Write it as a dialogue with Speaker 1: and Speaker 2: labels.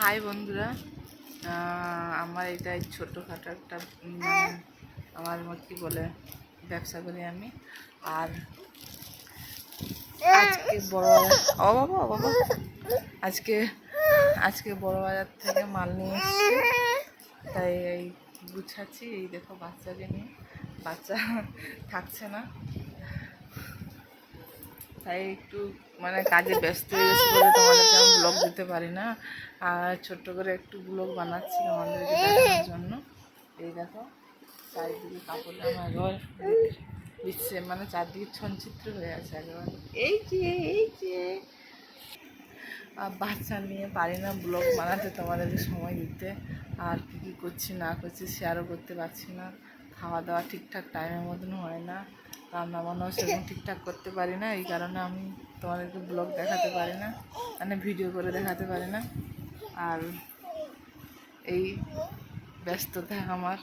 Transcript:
Speaker 1: High বন্ধুরা, আমার এটা ছোটোখাটো একটা আমার কী বলে ব্যবসা করি আমি। আর আজকে বড় বাবা আজকে আজকে বড় বাজার থেকে মাল নিয়ে এসেছি, তাই এই গুছাচ্ছি। এই দেখো বাচ্চাকে নিয়ে, বাচ্চা থাকছে না, তাই একটু কাজে ব্যস্ত হয়ে গেছি বলে তোমাদেরকে আমি ব্লগ দিতে পারি না। আর ছোট্ট করে একটু ব্লগ বানাচ্ছি আমাদেরকে দেখানোর জন্য। এই দেখো চারিদিকে কাপড় জামা একবার দিচ্ছে, চারদিকে ছনচিত্র হয়ে আছে একবার। এই যে বাচ্চা নিয়ে পারি না ব্লগ বানাতে, তোমাদেরকে সময় দিতে। আর কী করছি না করছি শেয়ারও করতে পারছি না। খাওয়া দাওয়া ঠিকঠাক টাইমের মতন হয় না, রান্না বান্নাও সেরকম ঠিকঠাক করতে পারি না। এই কারণে আমি তোমাদেরকে ব্লগ দেখাতে পারি না, ভিডিও করে দেখাতে পারি না। আর এই ব্যস্ততা আমার